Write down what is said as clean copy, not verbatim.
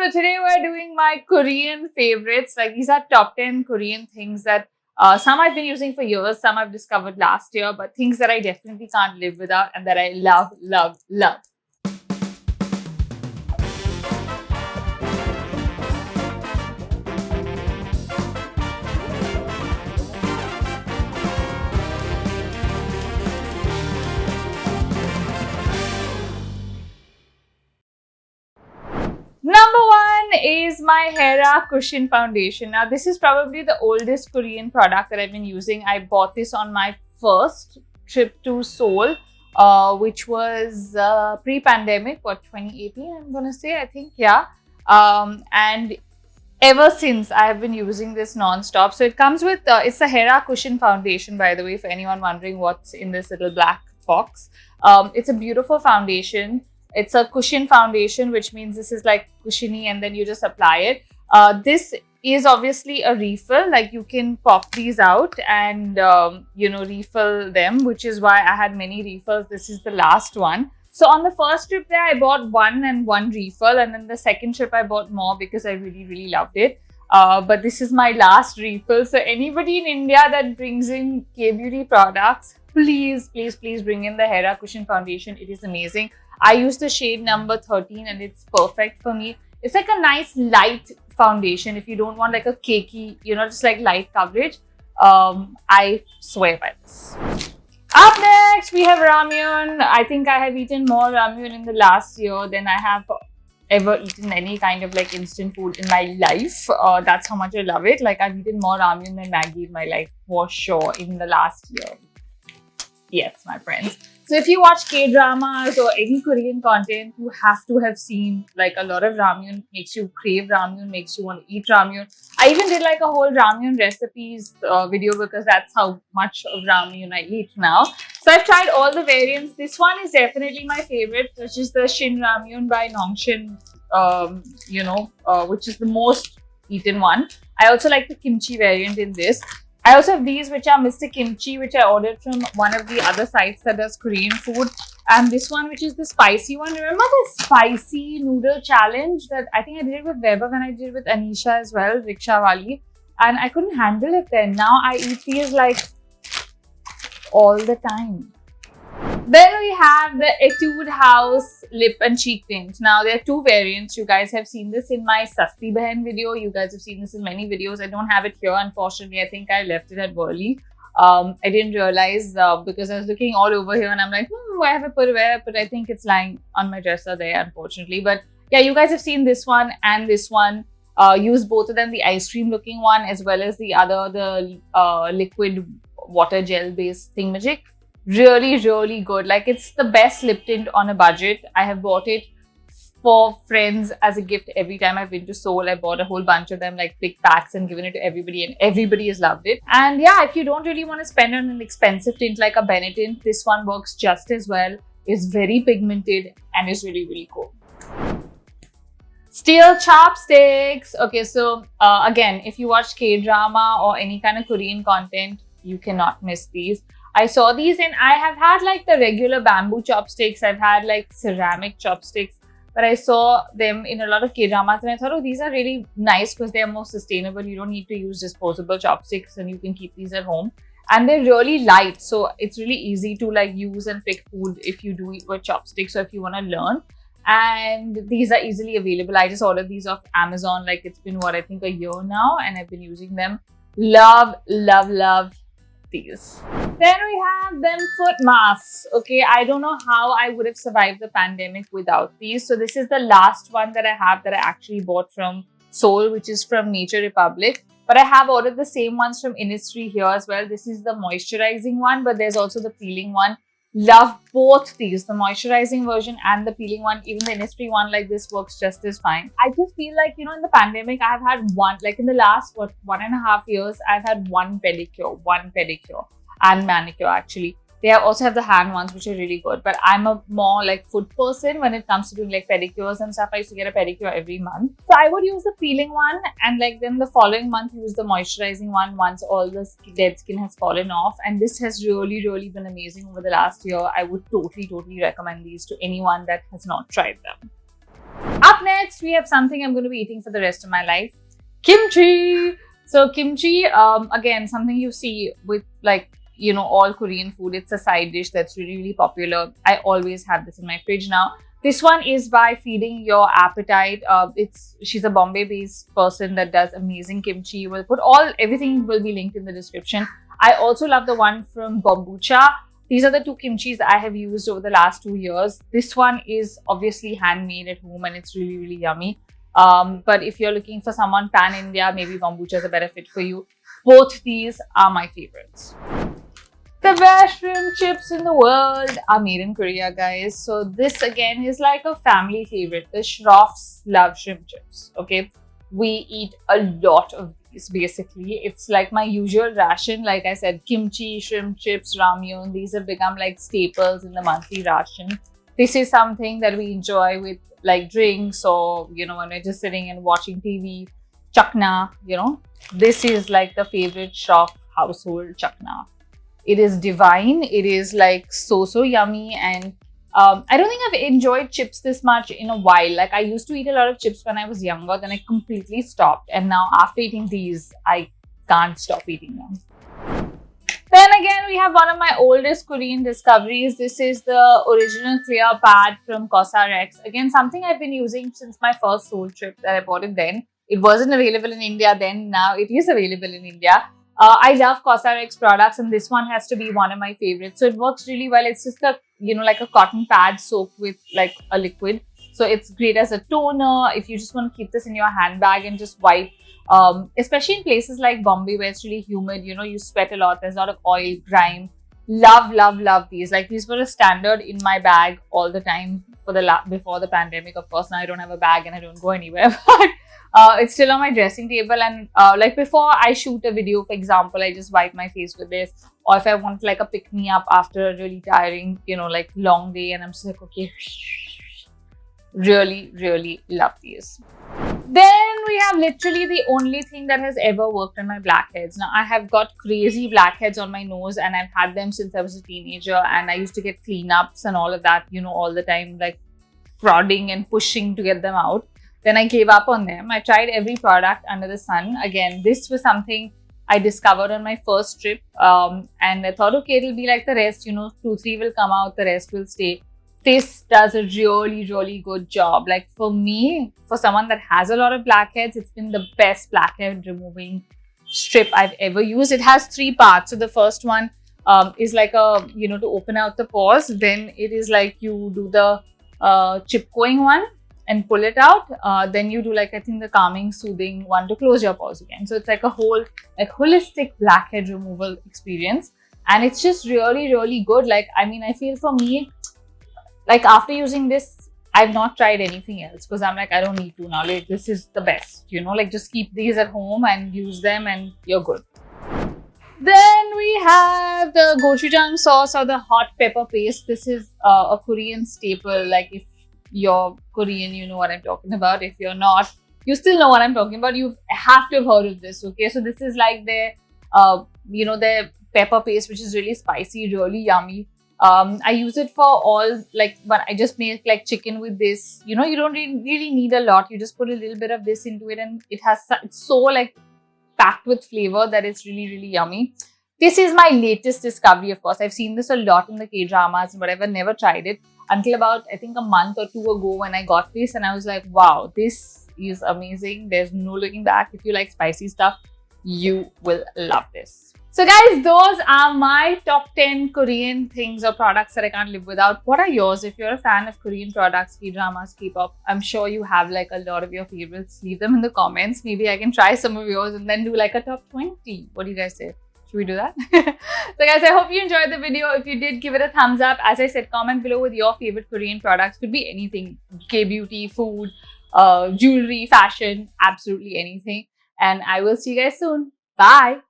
So today we're doing my Korean favorites. Like these are top 10 Korean things that some I've been using for years, some I've discovered last year, but things that I definitely can't live without and that I love, love, love. Number one is my Hera Cushion Foundation. Now, this is probably the oldest Korean product that I've been using. I bought this on my first trip to Seoul, which was pre-pandemic, 2018, I'm gonna say, I think, yeah. And ever since, I have been using this non-stop. So it comes with, it's a Hera Cushion Foundation, by the way, for anyone wondering what's in this little black box. It's a beautiful foundation. It's a cushion foundation, which means this is like cushiony and then you just apply it. This is obviously a refill, like you can pop these out and, refill them, which is why I had many refills. This is the last one. So on the first trip there, I bought one and one refill. And then the second trip, I bought more because I really, really loved it. But this is my last refill. So anybody in India that brings in K-beauty products, please, please, please bring in the Hera Cushion Foundation. It is amazing. I use the shade number 13 and it's perfect for me. It's like a nice light foundation if you don't want like a cakey, just like light coverage. I swear by this. Up next, we have Ramyun. I think I have eaten more Ramyun in the last year than I have ever eaten any kind of like instant food in my life. That's how much I love it. Like I've eaten more Ramyun than Maggi in my life for sure in the last year. Yes, my friends. So if you watch K-dramas or any Korean content, you have to have seen like a lot of Ramyun. Makes you crave Ramyun, makes you want to eat Ramyun. I even did like a whole Ramyun recipes video because that's how much of Ramyun I eat now. So I've tried all the variants. This one is definitely my favorite, which is the Shin Ramyun by Nongshin, which is the most eaten one. I also like the kimchi variant in this. I also have these, which are Mr. Kimchi, which I ordered from one of the other sites that does Korean food. And this one, which is the spicy one. Remember the spicy noodle challenge that I think I did it with Weber when I did it with Anisha as well, Riksha Wali. And I couldn't handle it then. Now I eat these like all the time. Then we have the Etude House Lip and Cheek Tint. Now, there are two variants. You guys have seen this in my Sasti Behan video. You guys have seen this in many videos. I don't have it here, unfortunately. I think I left it at Burley. I didn't realize because I was looking all over here and I'm like, where have I put it? But I think it's lying on my dresser there, unfortunately. But yeah, you guys have seen this one and this one. Use both of them, the ice cream looking one as well as the other, the liquid water gel based thingamajig. Really, really good. Like it's the best lip tint on a budget. I have bought it for friends as a gift every time I've been to Seoul. I bought a whole bunch of them, like big packs, and given it to everybody, and everybody has loved it. And yeah, if you don't really want to spend on an expensive tint like a Benetint, this one works just as well. It's very pigmented and is really, really cool. Steel chopsticks. Okay, so again, if you watch K-drama or any kind of Korean content, you cannot miss these. I saw these and I have had like the regular bamboo chopsticks. I've had like ceramic chopsticks, but I saw them in a lot of K-dramas and I thought, oh, these are really nice because they're more sustainable. You don't need to use disposable chopsticks and you can keep these at home. And they're really light. So it's really easy to like use and pick food if you do eat with chopsticks or if you want to learn. And these are easily available. I just ordered these off Amazon. Like it's been I think a year now and I've been using them. Love, love, love these. Then we have them foot masks. Okay, I don't know how I would have survived the pandemic without these. So this is the last one that I have that I actually bought from Seoul, which is from Nature Republic. But I have ordered the same ones from INNISFREE here as well. This is the moisturizing one, but there's also the peeling one. Love both these, the moisturizing version and the peeling one. Even the INNISFREE one like this works just as fine. I just feel like, in the pandemic, I've had one, like in the last, 1.5 years, I've had one pedicure and manicure actually. They also have the hand ones, which are really good. But I'm a more like foot person when it comes to doing like pedicures and stuff. I used to get a pedicure every month. So I would use the peeling one and like then the following month use the moisturizing one once all the dead skin has fallen off. And this has really, really been amazing over the last year. I would totally recommend these to anyone that has not tried them. Up next, we have something I'm going to be eating for the rest of my life. Kimchi! So kimchi, again, something you see with like, you know, all Korean food. It's a side dish that's really, really popular. I always have this in my fridge now. This one is by Feeding Your Appetite. She's a Bombay-based person that does amazing kimchi. We'll put everything will be linked in the description. I also love the one from Bombucha. These are the two kimchis I have used over the last 2 years. This one is obviously handmade at home and it's really, really yummy. But if you're looking for someone pan-India, maybe Bombucha is a better fit for you. Both these are my favorites. The best shrimp chips in the world are made in Korea, guys. So this again is like a family favorite. The Shroffs love shrimp chips, okay? We eat a lot of these basically. It's like my usual ration. Like I said, kimchi, shrimp chips, ramyun. These have become like staples in the monthly ration. This is something that we enjoy with like drinks or, you know, when we're just sitting and watching TV. Chakna, you know. This is like the favorite Shroff household chakna. It is divine. It is like so yummy, and I don't think I've enjoyed chips this much in a while. Like I used to eat a lot of chips when I was younger, then I completely stopped, and now after eating these, I can't stop eating them. Then again, we have one of my oldest Korean discoveries. This is the original clear pad from COSRX. Again, something I've been using since my first Seoul trip that I bought it then. It wasn't available in India then. Now it is available in India. I love COSRX products, and this one has to be one of my favorites. So it works really well. It's just a, you know, like a cotton pad soaked with like a liquid. So it's great as a toner if you just want to keep this in your handbag and just wipe. Especially in places like Bombay where it's really humid, you know, you sweat a lot. There's a lot of oil, grime. Love these. Like these were a standard in my bag all the time for before the pandemic. Of course, now I don't have a bag and I don't go anywhere. But it's still on my dressing table, and like before I shoot a video, for example, I just wipe my face with this. Or if I want like a pick-me-up after a really tiring, you know, like long day, and I'm just like, okay, really love these. Then we have literally the only thing that has ever worked on my blackheads. Now I have got crazy blackheads on my nose, and I've had them since I was a teenager, and I used to get cleanups and all of that, you know, all the time, like prodding and pushing to get them out. Then I gave up on them. I tried every product under the sun. Again, this was something I discovered on my first trip, and I thought, okay, it'll be like the rest, you know, 2-3 will come out, the rest will stay. This does a really good job. Like for me, for someone that has a lot of blackheads, it's been the best blackhead removing strip I've ever used. It has 3 parts. So the first one is like a, you know, to open out the pores. Then it is like you do the chip-going one and pull it out. Then you do like, I think, the calming, soothing one to close your pores again. So it's like a whole like holistic blackhead removal experience. And it's just really good. Like, I mean, I feel for me, like after using this, I've not tried anything else because I'm like, I don't need to now. Like, this is the best, you know, like just keep these at home and use them and you're good. Then we have the gochujang sauce or the hot pepper paste. This is a Korean staple. Like if you're Korean, you know what I'm talking about. If you're not, you still know what I'm talking about. You have to have heard of this, okay? So this is like their, you know, their pepper paste, which is really spicy, really yummy. I use it for all, like, but I just make like chicken with this. You know, you don't really need a lot. You just put a little bit of this into it, and it's so like packed with flavor that it's really yummy. This is my latest discovery, of course. I've seen this a lot in the K-dramas, but I've never tried it until about, I think, a month or 2 ago when I got this, and I was like, wow, this is amazing. There's no looking back. If you like spicy stuff, you will love this. So guys, those are my top 10 Korean things or products that I can't live without. What are yours? If you're a fan of Korean products, K-dramas, K-pop, I'm sure you have like a lot of your favorites. Leave them in the comments. Maybe I can try some of yours and then do like a top 20. What do you guys say? Should we do that? So guys, I hope you enjoyed the video. If you did, give it a thumbs up. As I said, comment below with your favorite Korean products. Could be anything. K-beauty, food, jewelry, fashion, absolutely anything. And I will see you guys soon. Bye.